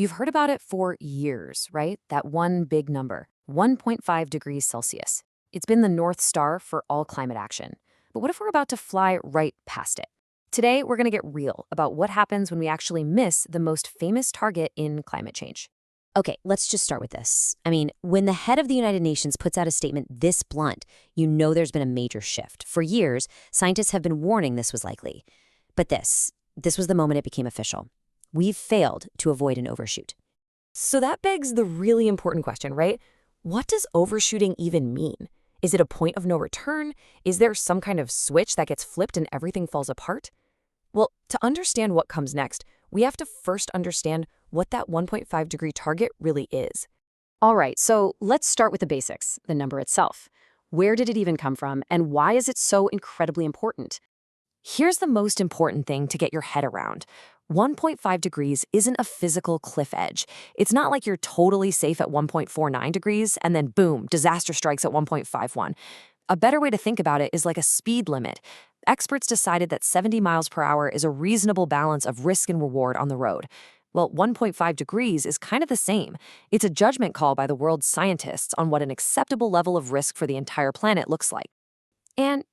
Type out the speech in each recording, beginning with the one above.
You've heard about it for years, right? That one big number, 1.5 degrees Celsius. It's been the North Star for all climate action. But what if we're about to fly right past it? Today, we're going to get real about what happens when we actually miss the most famous target in climate change. Okay, let's just start with this. When the head of the United Nations puts out a statement this blunt, you know there's been a major shift. For years, scientists have been warning this was likely. But this was the moment it became official. We've failed to avoid an overshoot. So that begs the really important question, right? What does overshooting even mean? Is it a point of no return? Is there some kind of switch that gets flipped and everything falls apart? Well, to understand what comes next, we have to first understand what that 1.5 degree target really is. All right, so let's start with the basics, the number itself. Where did it even come from, and why is it so incredibly important? Here's the most important thing to get your head around. 1.5 degrees isn't a physical cliff edge. It's not like you're totally safe at 1.49 degrees and then boom, disaster strikes at 1.51. A better way to think about it is like a speed limit. Experts decided that 70 miles per hour is a reasonable balance of risk and reward on the road. Well, 1.5 degrees is kind of the same. It's a judgment call by the world's scientists on what an acceptable level of risk for the entire planet looks like. And,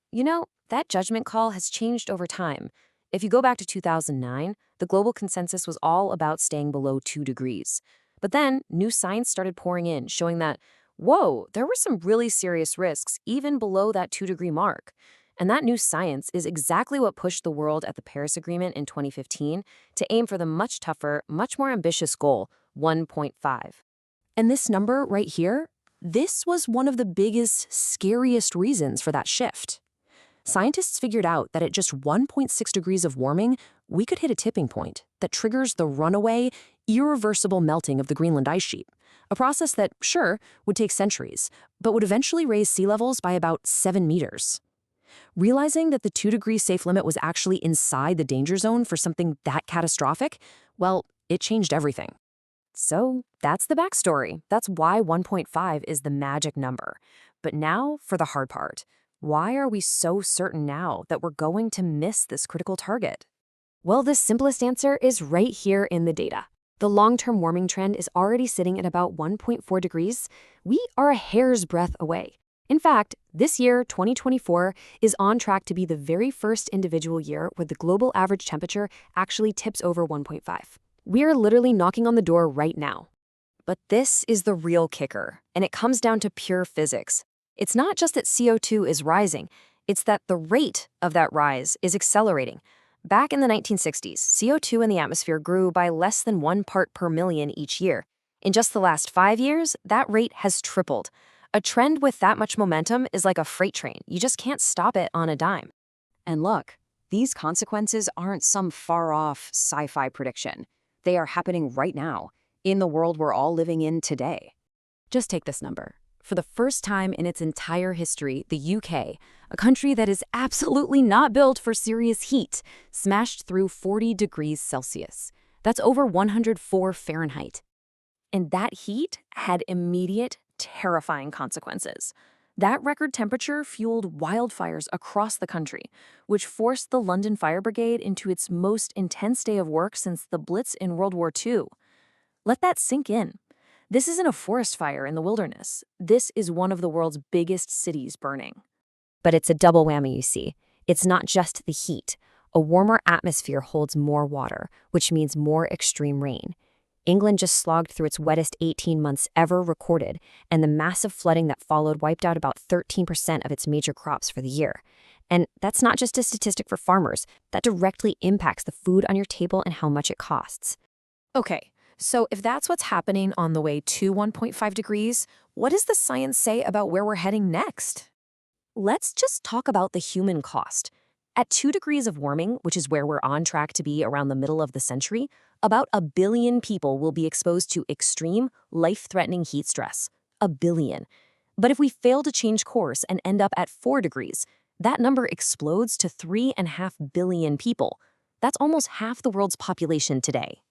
that judgment call has changed over time. If you go back to 2009, the global consensus was all about staying below 2 degrees. But then, new science started pouring in, showing that, whoa, there were some really serious risks even below that 2-degree mark. And that new science is exactly what pushed the world at the Paris Agreement in 2015 to aim for the much tougher, much more ambitious goal, 1.5. And this number right here, this was one of the biggest, scariest reasons for that shift. Scientists figured out that at just 1.6 degrees of warming, we could hit a tipping point that triggers the runaway, irreversible melting of the Greenland ice sheet, a process that, sure, would take centuries, but would eventually raise sea levels by about 7 meters. Realizing that the 2-degree safe limit was actually inside the danger zone for something that catastrophic, well, it changed everything. So that's the backstory. That's why 1.5 is the magic number. But now for the hard part. Why are we so certain now that we're going to miss this critical target? Well, the simplest answer is right here in the data. The long-term warming trend is already sitting at about 1.4 degrees. We are a hair's breadth away. In fact, this year, 2024, is on track to be the very first individual year where the global average temperature actually tips over 1.5. We are literally knocking on the door right now. But this is the real kicker, and it comes down to pure physics. It's not just that CO2 is rising, it's that the rate of that rise is accelerating. Back in the 1960s, CO2 in the atmosphere grew by less than 1 part per million each year. In just the last 5 years, that rate has tripled. A trend with that much momentum is like a freight train. You just can't stop it on a dime. And look, these consequences aren't some far-off sci-fi prediction. They are happening right now, in the world we're all living in today. Just take this number. For the first time in its entire history, the UK, a country that is absolutely not built for serious heat, smashed through 40 degrees Celsius. That's over 104 Fahrenheit. And that heat had immediate, terrifying consequences. That record temperature fueled wildfires across the country, which forced the London Fire Brigade into its most intense day of work since the Blitz in World War II. Let that sink in. This isn't a forest fire in the wilderness. This is one of the world's biggest cities burning. But it's a double whammy, you see. It's not just the heat. A warmer atmosphere holds more water, which means more extreme rain. England just slogged through its wettest 18 months ever recorded, and the massive flooding that followed wiped out about 13% of its major crops for the year. And that's not just a statistic for farmers. That directly impacts the food on your table and how much it costs. Okay, so if that's what's happening on the way to 1.5 degrees, what does the science say about where we're heading next? Let's just talk about the human cost. At 2 degrees of warming, which is where we're on track to be around the middle of the century, about 1 billion people will be exposed to extreme, life-threatening heat stress. 1 billion. But if we fail to change course and end up at 4 degrees, that number explodes to 3.5 billion people. That's almost half the world's population today.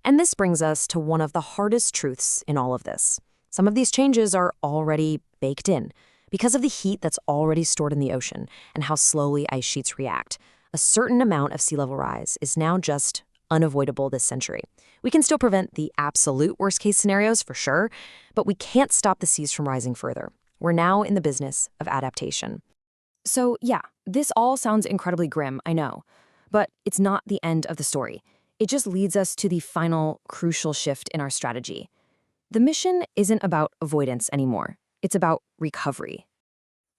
And this brings us to one of the hardest truths in all of this. Some of these changes are already baked in. Because of the heat that's already stored in the ocean and how slowly ice sheets react, a certain amount of sea level rise is now just unavoidable this century. We can still prevent the absolute worst-case scenarios for sure, but we can't stop the seas from rising further. We're now in the business of adaptation. So yeah, this all sounds incredibly grim, I know. But it's not the end of the story. It just leads us to the final crucial shift in our strategy. The mission isn't about avoidance anymore. It's about recovery.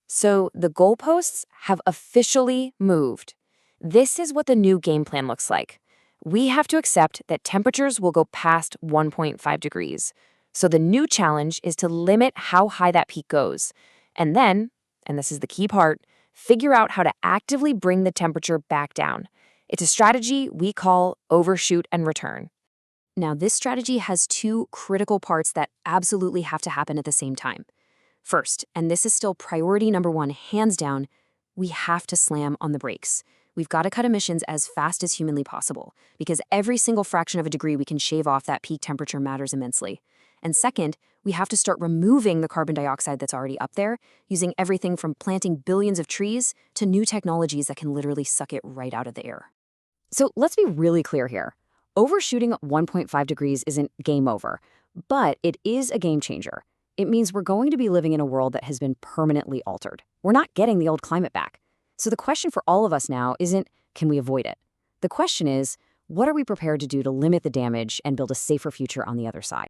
So the goalposts have officially moved. This is what the new game plan looks like. We have to accept that temperatures will go past 1.5 degrees. So the new challenge is to limit how high that peak goes. And then, and this is the key part, figure out how to actively bring the temperature back down. It's a strategy we call overshoot and return. Now, this strategy has two critical parts that absolutely have to happen at the same time. First, and this is still priority number one, hands down, we have to slam on the brakes. We've got to cut emissions as fast as humanly possible, because every single fraction of a degree we can shave off that peak temperature matters immensely. And second, we have to start removing the carbon dioxide that's already up there, using everything from planting billions of trees to new technologies that can literally suck it right out of the air. So let's be really clear here. Overshooting 1.5 degrees isn't game over, but it is a game changer. It means we're going to be living in a world that has been permanently altered. We're not getting the old climate back. So the question for all of us now isn't, can we avoid it? The question is, what are we prepared to do to limit the damage and build a safer future on the other side?